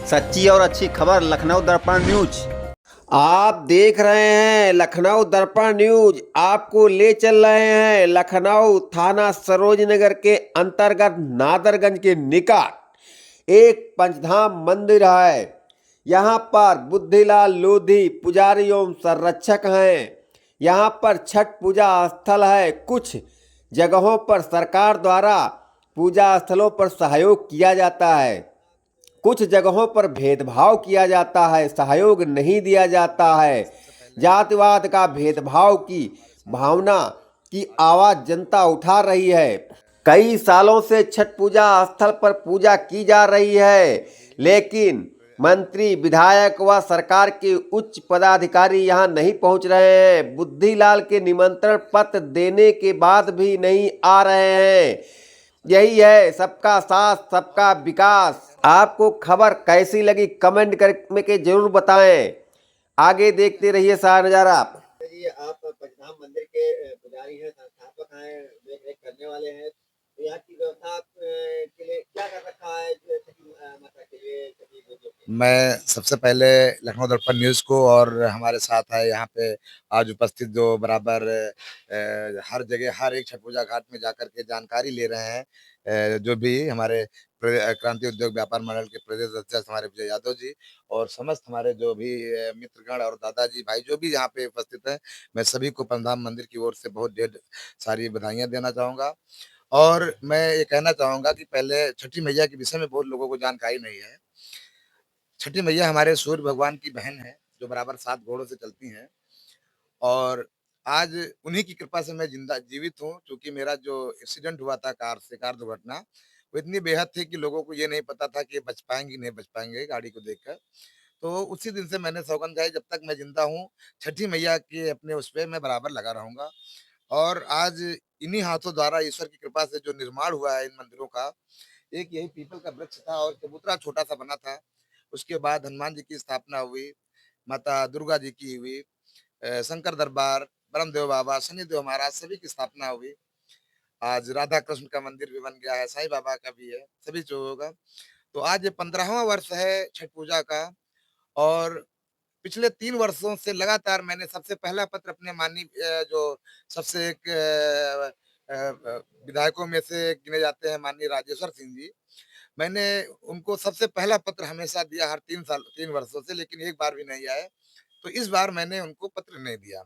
सच्ची और अच्छी खबर लखनऊ दर्पण न्यूज। आप देख रहे हैं लखनऊ दर्पण न्यूज। आपको ले चल रहे हैं लखनऊ थाना सरोज नगर के अंतर्गत नादरगंज के निकट एक पंचधाम मंदिर है। यहाँ पर बुद्धिलाल लोधी पुजारी एवं संरक्षक हैं। यहाँ पर छठ पूजा स्थल है। कुछ जगहों पर सरकार द्वारा पूजा स्थलों पर सहयोग किया जाता है, कुछ जगहों पर भेदभाव किया जाता है, सहयोग नहीं दिया जाता है। जातिवाद का भेदभाव की भावना की आवाज जनता उठा रही है। कई सालों से छठ पूजा स्थल पर पूजा की जा रही है, लेकिन मंत्री, विधायक व सरकार के उच्च पदाधिकारी यहां नहीं पहुंच रहे हैं। बुद्धिलाल के निमंत्रण पत्र देने के बाद भी नहीं आ रहे हैं। यही है सबका साथ सबका विकास। आपको खबर कैसी लगी कमेंट करके जरूर बताएं। आगे देखते रहिए सारा नजारा। जी, आप पंचधाम मंदिर के पुजारी हैं, संस्थापक हैं, देख रेख करने वाले हैं। तो यहाँ की व्यवस्था के लिए क्या कर रखा है छठी माता के लिए, छठी पूजा के लिए? मैं सबसे पहले लखनऊ दर्पण न्यूज़ को और हमारे साथ है यहाँ पे आज उपस्थित जो बराबर हर जगह हर एक छठ पूजा घाट में जाकर के जानकारी ले रहे हैं, जो भी हमारे क्रांति उद्योग व्यापार मंडल के प्रदेश अध्यक्ष हमारे विजय यादव जी और समस्त हमारे जो भी मित्रगण और दादाजी भाई जो भी यहाँ पे उपस्थित हैं, मैं सभी को पंचधाम मंदिर की ओर से बहुत ढेर सारी बधाइयाँ देना चाहूँगा। और मैं ये कहना चाहूँगा कि पहले छठी मैया के विषय में बहुत लोगों को जानकारी नहीं है। छठी मैया हमारे सूर्य भगवान की बहन है, जो बराबर 7 घोड़ों से चलती हैं और आज उन्हीं की कृपा से मैं जिंदा जीवित हूँ, क्योंकि मेरा जो एक्सीडेंट हुआ था कार दुर्घटना, वो इतनी बेहद थी कि लोगों को ये नहीं पता था कि बच पाएँगे, नहीं बच पाएँगे गाड़ी को देखकर। तो उसी दिन से मैंने सौगंध खाई, जब तक मैं जिंदा हूँ, छठी मैया के अपने उस पे मैं बराबर लगा रहूँगा। और आज इन्हीं हाथों द्वारा ईश्वर की कृपा से जो निर्माण हुआ है इन मंदिरों का, एक यही पीपल का वृक्ष था और चबूतरा छोटा-सा बना था। उसके बाद हनुमान जी की स्थापना हुई, माता दुर्गा जी की हुई, शंकर दरबार, ब्रह्मदेव बाबा, शनिदेव महाराज सभी की स्थापना हुई। आज राधा कृष्ण का मंदिर भी बन गया है, साईं बाबा का भी है, सभी जो होगा। तो आज ये 15वां वर्ष है छठ पूजा का और पिछले 3 वर्षों से लगातार मैंने सबसे पहला पत्र अपने माननीय जो सबसे एक विधायकों में से गिने जाते हैं माननीय राजेश्वर सिंह जी, मैंने उनको सबसे पहला पत्र हमेशा दिया हर 3 वर्षों से, लेकिन एक बार भी नहीं आए। तो इस बार मैंने उनको पत्र नहीं दिया।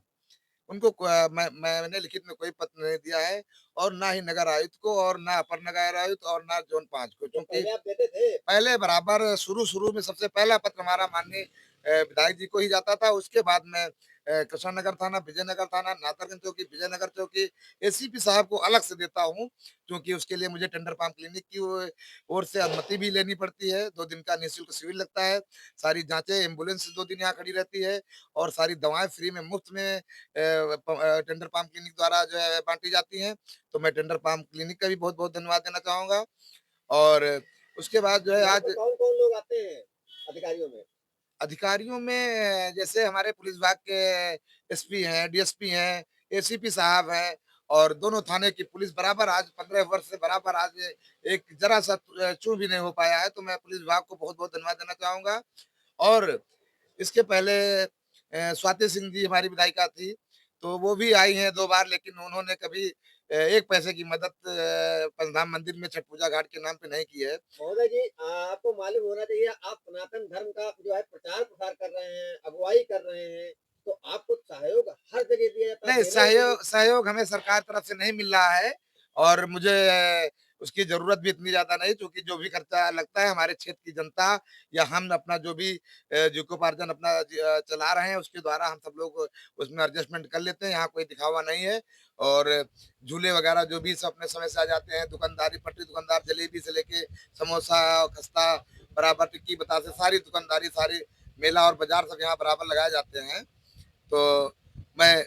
उनको मैंने लिखित में कोई पत्र नहीं दिया है और ना ही नगर आयुक्त को और ना अपर नगर आयुक्त और ना ज़ोन 5 को, तो क्योंकि पहले आप देते थे? पहले बराबर शुरू-शुरू में सबसे पहला पत्र हमारा माननीय विधायक जी को ही जाता था। उसके बाद में कृष्णनगर थाना, विजयनगर थाना, नाथरगंज चौकी, विजयनगर चौकी, एसीपी साहब को अलग से देता हूँ, क्योंकि उसके लिए मुझे टेंडर पाम क्लिनिक की ओर से अनुमति भी लेनी पड़ती है। 2 दिन का निःशुल्क शिविर लगता है। सारी जाँचें, एम्बुलेंस 2 दिन यहाँ खड़ी रहती है और सारी दवाएँ फ्री में मुफ्त में टेंडर पाम क्लिनिक द्वारा जो है बाँटी जाती हैं। तो मैं टेंडर पाम क्लिनिक का भी बहुत-बहुत धन्यवाद देना चाहूँगा। और उसके बाद जो है यहाँ पे आज कौन-कौन लोग आते हैं अधिकारियों में? अधिकारियों में जैसे हमारे पुलिस विभाग के एसपी हैं, डीएसपी हैं, एसीपी साहब हैं और दोनों थाने की पुलिस बराबर आज 15 वर्ष से बराबर आज एक ज़रा-सा चूँ भी नहीं हो पाया है, तो मैं पुलिस विभाग को बहुत-बहुत धन्यवाद देना चाहूँगा। और इसके पहले स्वाति सिंह जी हमारी विधायिका थी, तो वो भी आई हैं 2 बार, लेकिन उन्होंने कभी 1 पैसे की मदद पंचधाम मंदिर में छठ पूजा घाट के नाम पे नहीं की है। महोदय जी, आपको मालूम होना चाहिए आप सनातन धर्म का जो है प्रचार-प्रसार कर रहे हैं, अगुवाई कर रहे हैं, तो आपको सहयोग हर जगह दिया जाता है, नहीं, देना ही चाहिए। सहयोग हमें सरकार तरफ से नहीं मिल रहा है और मुझे उसकी ज़रूरत भी इतनी ज़्यादा नहीं, क्योंकि जो भी खर्चा लगता है हमारे क्षेत्र की जनता या हम अपना जो भी जीविकोपार्जन अपना चला रहे हैं उसके द्वारा हम सब लोग उसमें एडजस्टमेंट कर लेते हैं। यहाँ कोई दिखावा नहीं है और झूले वगैरह जो भी सब अपने समय से आ जाते हैं, दुकानदारी पटरी दुकानदार जलेबी से लेके समोसा, खस्ता, बराबर टिक्की बतासे सारी दुकानदारी, सारी मेला और बाज़ार सब यहाँ बराबर लगाए जाते हैं। तो मैं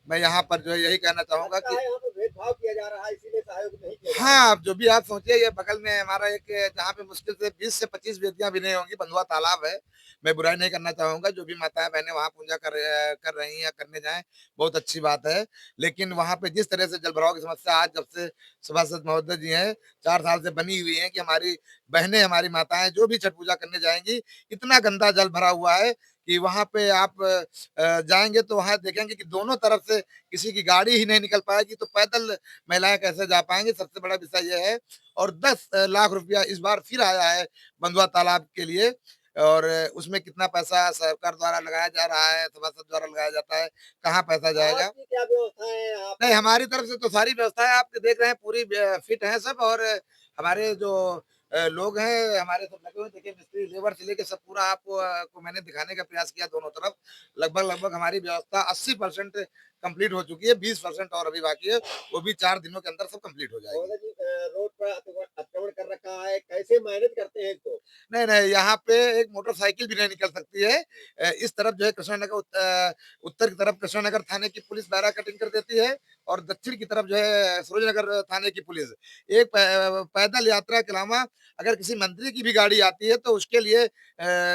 मैं यहाँ पर जो है यही कहना चाहूँगा लगता कि है यहाँ पे भेदभाव किया जा रहा है, इसीलिए सहयोग नहीं किया जा रहा है। हाँ, जो भी आप सोचिए, ये बगल में हमारा एक जहाँ पे मुश्किल से 20 से 25 वेदियाँ भी नहीं होंगी, बंधुआ तालाब है। मैं बुराई नहीं करना चाहूँगा, जो भी माताएँ-बहनें वहाँ पूजा कर रही हैं या करने जाएँ, बहुत अच्छी बात है। लेकिन वहाँ पे जिस तरह से जलभराव की समस्या आज जब से सभासद महोदय जी हैं, 4 साल से बनी हुई है कि हमारी बहनें, हमारी माताएं जो भी छठ पूजा करने जाएंगी, इतना गंदा जल भरा हुआ है कि वहां पे आप जाएंगे तो वहां देखेंगे कि दोनों तरफ से किसी की गाड़ी ही नहीं निकल पाएगी, तो पैदल महिलाएं कैसे जा पाएंगी। सबसे बड़ा विषय यह है। और 10 लाख रुपया इस बार फिर आया है बंधुआ तालाब के लिए। और उसमें कितना पैसा सरकार द्वारा लगाया जा रहा है, सभासद द्वारा लगाया जाता है, कहाँ पैसा जाएगा। आपकी क्या व्यवस्था है आप? नहीं, हमारी तरफ से तो सारी व्यवस्था है, आप देख रहे हैं पूरी फिट है सब। और हमारे जो लोग हैं हमारे सब लगे हुए, देखिए मिस्त्री लेबर से लेके सब पूरा आपको को मैंने दिखाने का प्रयास किया दोनों तरफ। लगभग हमारी व्यवस्था 80% कंप्लीट हो चुकी है, 20% और अभी बाकी है, वो भी 4 दिनों के अंदर सब कंप्लीट हो जाएगी। महोदय जी, रोड पर अतिक्रमण कर रखा है, कैसे मैनेज करते हैं इसको? नहीं, नहीं, यहाँ पे एक मोटरसाइकिल भी नहीं निकल सकती है। इस तरफ जो है कृष्णानगर उत्तर की तरफ कृष्णानगर थाने की पुलिस बैरा कटिंग कर देती है, और दक्षिण की तरफ जो है सूरजनगर थाने की पुलिस। एक पैदल यात्रा के अलावा अगर किसी मंत्री की भी गाड़ी आती है तो उसके लिए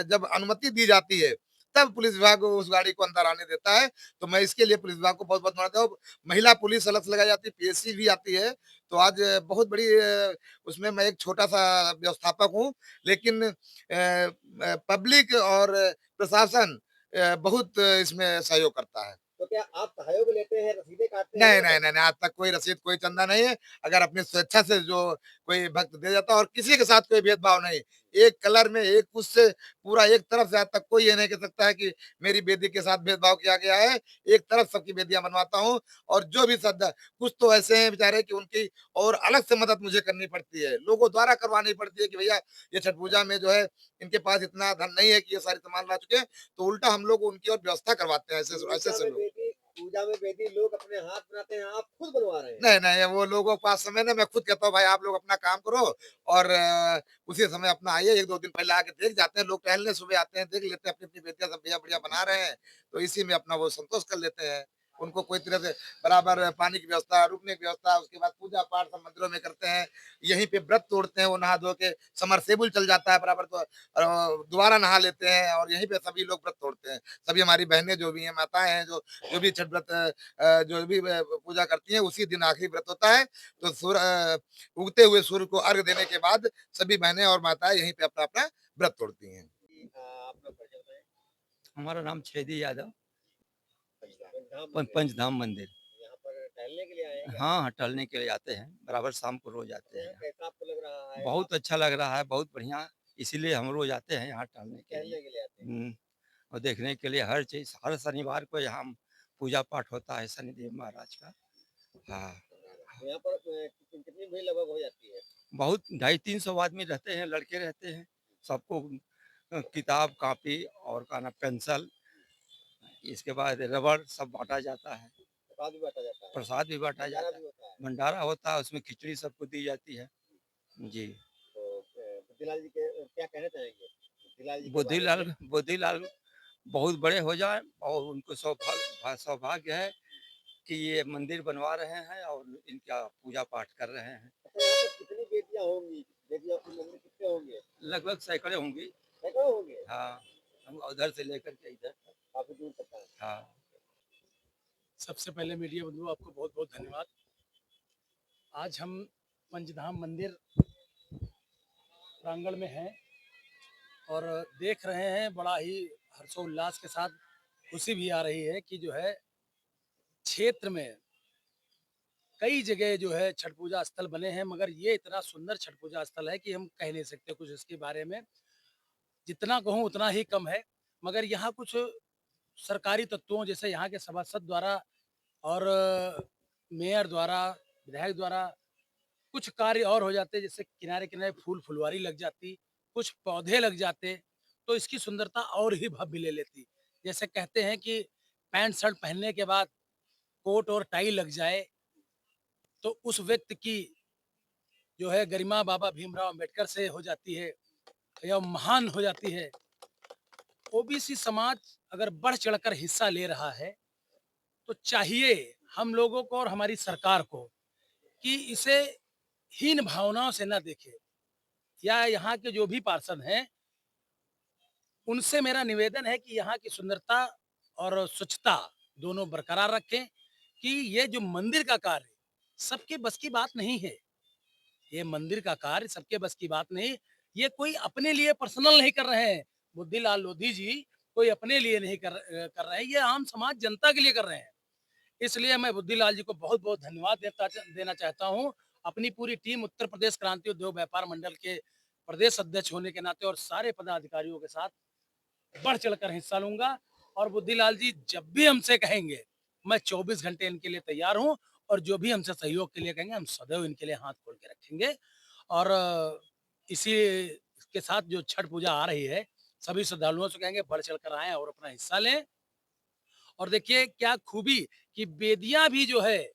जब अनुमति दी जाती है, तब पुलिस विभाग उस गाड़ी को अंदर आने देता है। तो मैं इसके लिए पुलिस विभाग को बहुत-बहुत धन्यवाद देता हूँ। महिला पुलिस अलग से लगाई जाती है, पीएससी भी आती है। तो आज बहुत बड़ी उसमें मैं एक छोटा-सा व्यवस्थापक हूँ। लेकिन पब्लिक और प्रशासन बहुत इसमें सहयोग करता है। तो क्या आप सहयोग लेते हैं, रसीदें काटते नहीं, हैं? नहीं, नहीं, नहीं, आज तक कोई रसीद, कोई चंदा नहीं है। अगर अपनी स्वेच्छा से जो कोई भक्त दे जाता है, और किसी के साथ कोई भेदभाव नहीं। एक कलर में, एक उससे पूरा एक तरफ से आज तक कोई ये नहीं कह सकता है कि मेरी बेदी के साथ भेदभाव किया गया है। एक तरफ सबकी बेदियाँ बनवाता हूँ। और जो भी श्रद्धा, कुछ तो ऐसे हैं बेचारे कि उनकी और अलग से मदद मुझे करनी पड़ती है। लोगों द्वारा करवानी पड़ती है कि भैया ये छठ पूजा में जो है इनके पास इतना धन नहीं है कि ये सारे सामान ला चुके हैं, तो उल्टा हम लोग उनकी और व्यवस्था करवाते हैं ऐसे ऐसे ऐसे लोग। पूजा में बेदी लोग अपने हाथ बनाते हैं, आप खुद बनवा रहे हैं? नहीं, नहीं, वो लोगों के पास समय नहीं, मैं खुद कहता हूँ भाई आप लोग अपना काम करो, और उसी समय अपना आइए, 1-2 दिन पहले आके देख जाते हैं लोग, टहलने सुबह आते हैं, देख लेते हैं अपनी-अपनी बेटियाँ सब बढ़िया-बढ़िया बना रहे हैं, तो इसी में अपना वो संतोष कर लेते हैं। उनको कोई तरह से बराबर पानी की व्यवस्था, रुकने की व्यवस्था, उसके बाद पूजा-पाठ सब मंदिरों में करते हैं। यहीं पे व्रत तोड़ते हैं, वो नहा धो के समरसेबुल चल जाता है बराबर, तो दोबारा नहा लेते हैं, और यहीं पे सभी लोग व्रत तोड़ते हैं। सभी हमारी बहनें जो भी हैं, माताएँ हैं, जो भी छठ व्रत जो भी पूजा करती हैं, उसी दिन आखिरी व्रत होता है। तो उगते हुए सूर्य को अर्घ देने के बाद सभी बहनें और माताएँ यहीं पे अपना-अपना व्रत तोड़ती हैं। जी, आप लोग परिचय बताएँ। हमारा नाम छेदी यादव, पंचधाम मंदिर, पंचधाम मंदिर। यहाँ पर टहलने के लिए आए हैं क्या? हाँ, हाँ, टहलने के लिए आते हैं, बराबर शाम को रोज़ आते तो हैं यहाँ यहाँ। कैसा आपको लग रहा है? आप बहुत अच्छा लग रहा है, बहुत बढ़िया, इसीलिए हम रोज़ आते हैं यहाँ टहलने के लिए। टहलने के लिए आते हैं। और देखने के लिए हर चीज़, हर शनिवार को यहाँ पूजा-पाठ होता है शनिदेव महाराज का। हाँ, तो यहाँ पर कितनी भीड़ लगभग हो जाती है? बहुत 250-300 आदमी रहते हैं, लड़के रहते हैं, सबको किताब, कॉपी और क्या नाम पेंसिल, इसके बाद रबड़ सब बाँटा जाता है। प्रसाद भी बाँटा जाता है, प्रसाद भी बाँटा भंडारा जाता है, भी होता है। भंडारा होता है, उसमें खिचड़ी सबको दी जाती है। जी, तो बुद्धिलाल जी के क्या कहना चाहेंगे? बुद्धिलाल जी के बारे बुद्धिलाल में? बुद्धिलाल बहुत बड़े हो जाएँ, और उनको सौभाग्य है कि ये मंदिर बनवा रहे हैं और इनका पूजा-पाठ कर रहे हैं। अच्छा, यहाँ पर कितनी बेटियाँ होंगी? बेटियों के मंदिर कितने होंगे? लगभग सैकड़े होंगी। सैकड़ों होंगे? हाँ, हम उधर से लेकर के इधर तक। काफ़ी दूर तक है। हाँ। सबसे पहले मीडिया बंधुओं आपको बहुत-बहुत धन्यवाद। आज हम पंचधाम मंदिर प्रांगण में हैं और देख रहे हैं, बड़ा ही हर्षोल्लास के साथ खुशी भी आ रही है कि जो है क्षेत्र में कई जगह जो है छठ पूजा स्थल बने हैं, मगर ये इतना सुंदर छठ पूजा स्थल है कि हम कह नहीं सकते कुछ इसके बारे में। जितना कहूँ उतना ही कम है, मगर यहाँ कुछ सरकारी तत्वों जैसे यहाँ के सभासद द्वारा और मेयर द्वारा, विधायक द्वारा कुछ कार्य और हो जाते, जैसे किनारे-किनारे फूल-फुलवारी लग जाती, कुछ पौधे लग जाते, तो इसकी सुंदरता और ही भव्य ले लेती। जैसे कहते हैं कि पैंट शर्ट पहनने के बाद कोट और टाई लग जाए, तो उस व्यक्ति की जो है गरिमा बाबा भीमराव अम्बेडकर से हो जाती है या महान हो जाती है। ओबीसी समाज अगर बढ़ चढ़कर हिस्सा ले रहा है, तो चाहिए हम लोगों को और हमारी सरकार को कि इसे हीन भावनाओं से ना देखे, या यहाँ के जो भी पार्षद हैं उनसे मेरा निवेदन है कि यहाँ की सुंदरता और स्वच्छता दोनों बरकरार रखें, कि ये जो मंदिर का कार्य सबके बस की बात नहीं है। ये मंदिर का कार्य सबके बस की बात नहीं, ये कोई अपने लिए पर्सनल नहीं कर रहे हैं। बुद्धिलाल लोधी जी कोई अपने लिए नहीं कर रहे हैं, ये आम समाज जनता के लिए कर रहे हैं। इसलिए मैं बुद्धिलाल जी को बहुत-बहुत धन्यवाद देना चाहता हूँ। अपनी पूरी टीम उत्तर प्रदेश क्रांति उद्योग व्यापार मंडल के प्रदेश अध्यक्ष होने के नाते और सारे पदाधिकारियों के साथ बढ़ चढ़कर हिस्सा लूँगा और बुद्धिलाल जी जब भी हमसे कहेंगे, मैं 24 घंटे इनके लिए तैयार हूँ और जो भी हमसे सहयोग के लिए कहेंगे, हम सदैव इनके लिए हाथ खोल के रखेंगे। और इसी के साथ जो छठ पूजा आ रही है, सभी श्रद्धालुओं से कहेंगे बढ़ चढ़कर आएँ और अपना हिस्सा लें। और देखिए क्या खूबी कि बेदियाँ भी जो है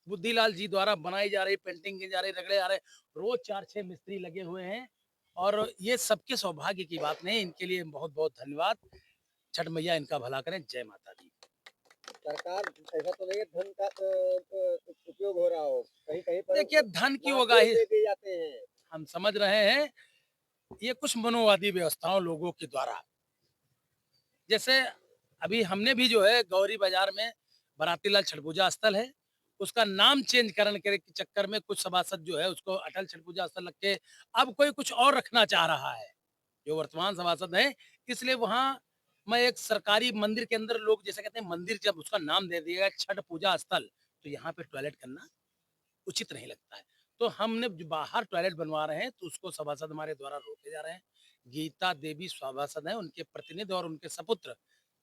बुद्धिलाल जी द्वारा बनाई जा रही, पेंटिंग की जा रही, रगड़े जा रहे, रोज 4-6 मिस्त्री लगे हुए हैं और ये सबके सौभाग्य की बात नहीं, इनके लिए बहुत-बहुत धन्यवाद। छठ मैया इनका भला करें, जय माता दी। सरकार ऐसा तो नहीं है धन का उपयोग हो रहा हो, कहीं-कहीं पर देखिए धन की लाखों उगाही रुपए दिए जाते हैं। हम समझ रहे हैं, ये कुछ मनोवादी व्यवस्थाओं लोगों के द्वारा। जैसे अभी हमने भी जो है गौरी बाजार में बारातीलाल छठ पूजा स्थल है, उसका नाम चेंज करने के चक्कर में कुछ सभासद जो है उसको अटल छठ पूजा स्थल रख के अब कोई कुछ और रखना चाह रहा है। जो वर्तमान सभासद हैं, इसलिए वहाँ मैं एक सरकारी मंदिर के अंदर लोग जैसे कहते हैं मंदिर जब उसका नाम दे दिया गया छठ पूजा स्थल, तो यहाँ पे टॉयलेट करना उचित नहीं लगता है। तो हमने जो बाहर टॉयलेट बनवा रहे हैं, तो उसको सभासद हमारे द्वारा रोके जा रहे हैं। गीता देवी सभासद हैं, उनके प्रतिनिधि और उनके सपुत्र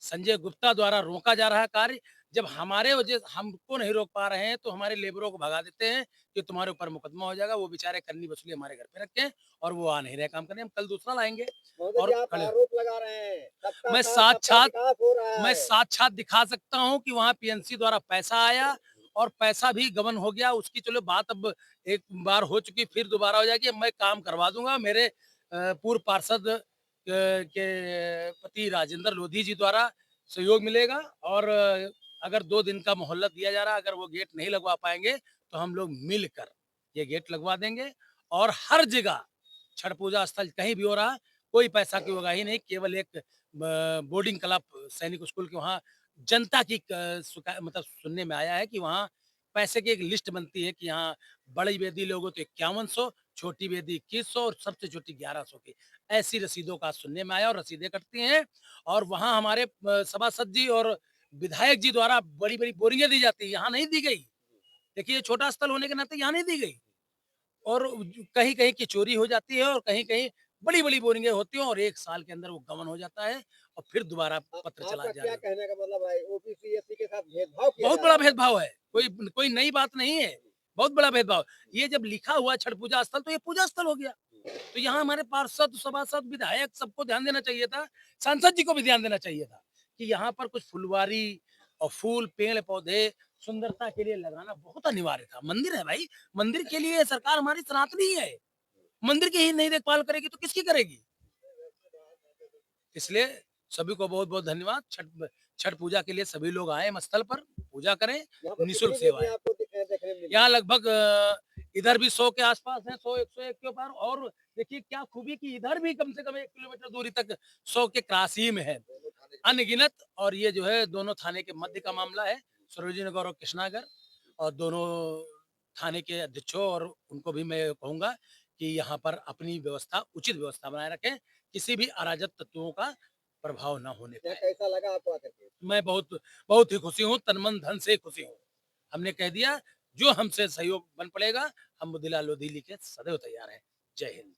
संजय गुप्ता द्वारा रोका जा रहा है कार्य। जब हमारे वजह हमको नहीं रोक पा रहे हैं, तो हमारे लेबरों को भगा देते हैं कि तुम्हारे ऊपर मुकदमा हो जाएगा। वो बेचारे करनी वसूली हमारे घर पे रखे हैं और वो आ नहीं रहे काम करने। हम कल दूसरा लाएँगे महोदय और जी आप खड़े आरोप लगा रहे हैं, सबका मैं साथ, सबका साक्षात विकास हो रहा मैं है। साक्षात दिखा सकता हूँ कि वहाँ पीएनसी द्वारा पैसा आया और पैसा भी गबन हो गया। उसकी चलो बात अब एक बार हो चुकी, फिर दोबारा हो जाएगी। अब मैं काम करवा दूँगा। मेरे पूर्व पार्षद के पति राजेंद्र लोधी जी द्वारा सहयोग मिलेगा और अगर 2 दिन का मोहलत दिया जा रहा है, अगर वो गेट नहीं लगवा पाएँगे, तो हम लोग मिलकर ये गेट लगवा देंगे और हर जगह छठ पूजा स्थल कहीं भी हो रहा है, कोई पैसा की उगाही नहीं, केवल एक बोर्डिंग क्लब सैनिक स्कूल के वहाँ जनता की मतलब सुनने में आया है कि वहाँ पैसे की एक लिस्ट बनती है कि यहाँ बड़ी बेदी लोगों तो 5100, छोटी बेदी 2100 और सबसे छोटी 1100 की ऐसी रसीदों का सुनने में आया और रसीदें कटती हैं और वहाँ हमारे सभासद जी और विधायक जी द्वारा बड़ी बड़ी बोरिंगें दी जाती है, यहाँ नहीं दी गई। देखिए ये छोटा स्थल होने के नाते यहाँ नहीं दी गई और कहीं कहीं की चोरी हो जाती है और कहीं कहीं बड़ी बड़ी बोरिंगें होती हैं और 1 साल के अंदर वो गबन हो जाता है और फिर दोबारा पत्र चला आपका जारी क्या होता है। कहने का मतलब है ओबीसी एससी के साथ भेदभाव किया बहुत जा बड़ा रहा है? भेदभाव है, कोई कोई नई बात नहीं है, बहुत बड़ा भेदभाव। ये जब लिखा हुआ छठ पूजा स्थल तो ये पूजा स्थल हो गया। तो यहाँ हमारे पार्षद, सभासद, विधायक सबको ध्यान देना चाहिए था, सांसद जी को भी ध्यान देना चाहिए था कि यहाँ पर कुछ फुलवारी और फूल, पेड़-पौधे सुंदरता के लिए लगाना बहुत अनिवार्य था। मंदिर है भाई, मंदिर के लिए सरकार हमारी सनातनी है। मंदिर की ही नहीं देखभाल करेगी तो किसकी करेगी? इसलिए सभी को बहुत-बहुत धन्यवाद। छठ पूजा के लिए सभी लोग आए हम स्थल पर, पूजा करें, यहाँ पर निःशुल्क कितनी सेवा बेटियां है। आपको देखने में मिली? यहाँ लगभग इधर भी 100 के आसपास हैं, 100 101 के ऊपर और देखिए क्या खूबी कि इधर भी कम से कम 1 किलोमीटर दूरी तक 100 के क्रास ही में है। अनगिनत और ये जो है दोनों थाने के मध्य का मामला है, सरोजिनी नगर और कृष्णागर और दोनों थाने के अध्यक्षों और उनको भी मैं कहूँगा कि यहाँ पर अपनी व्यवस्था उचित व्यवस्था बनाए रखें, किसी भी अराजक तत्वों का प्रभाव ना होने यहाँ पाए। कैसा लगा आपको आकर के? मैं बहुत बहुत ही खुशी हूँ, तन मन धन से खुशी हूँ। हमने कह दिया जो हमसे सहयोग बन पड़ेगा, हम बुद्धिलाल लोधी के सदैव तैयार हैं। जय हिंद।